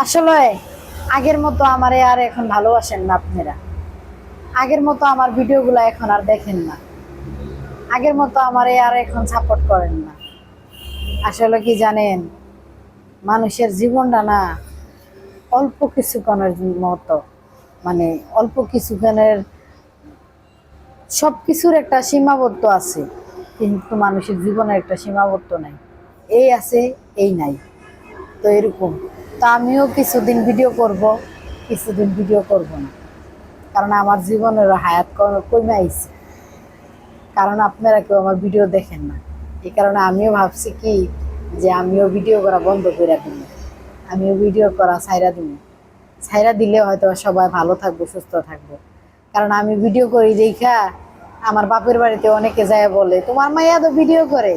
আসলে আগের মতো আমারে আর এখন ভালোবাসেন না আপনারা। আগের মতো আমার ভিডিওগুলো এখন আর দেখেন না। আগের মতো আমারে আর এখন সাপোর্ট করেন না। আসলে কি জানেন, মানুষের জীবনটা না অল্প কিছুক্ষণের মতো, মানে অল্প কিছুক্ষণের, সবকিছুর একটা সীমাবদ্ধ আছে, কিন্তু মানুষের জীবনের একটা সীমাবদ্ধ নাই। এই আছে, এই নাই। তো এরকম। তো আমিও কিছুদিন ভিডিও করব, কিছুদিন ভিডিও করব না, কারণ আমার জীবনের হায়াত কমে আইছে। কারণ আপনারা কেউ আমার ভিডিও দেখেন না, এই কারণে আমিও ভাবছি কি যে আমিও ভিডিও করা বন্ধ করে দিব। আমিও ভিডিও করা ছাইরা দিব। ছাইরা দিলে হয়তো সবাই ভালো থাকবো, সুস্থ থাকবো। কারণ আমি ভিডিও করি দেখা আমার বাপের বাড়িতে অনেকে যায় বলে তোমার মাইয়া তো ভিডিও করে।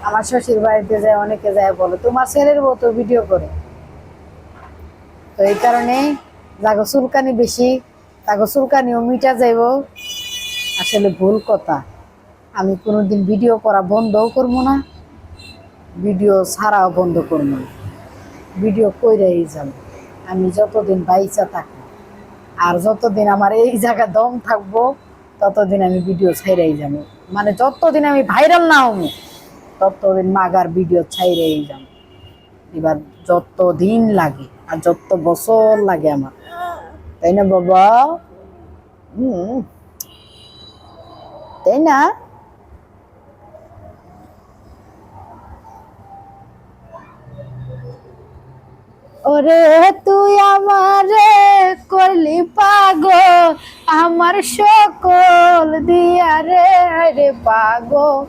আমার শ্বশুর বাড়িতে যায় অনেকে যায় বলে তোমার ছেলের বউ তো ভিডিও করে। তো এই কারণে যাগো চুলকানি বেশি, তাগো চুলকানিও মিটা যাইব। আসলে ভুল কথা। আমি কোনোদিন ভিডিও করা বন্ধও করবো না, ভিডিও ছাড়াও বন্ধ করবো না। ভিডিও কইরাই যাব আমি যতদিন বাইচা থাকবো। আর যতদিন আমার এই জায়গায় দম থাকবো ততদিন আমি ভিডিও ছাইরাই যাবো। মানে যতদিন আমি ভাইরাল না হবো ততদিন মাগার ভিডিও ছাইরাই যাবো। এবার যত দিন লাগে আর যত বছর লাগে আমার, তাই না বাবা? হুম, তাই না? ওরে তুই আমারে করলি পাগল, আমার সকল দিয়া রে রে পাগল।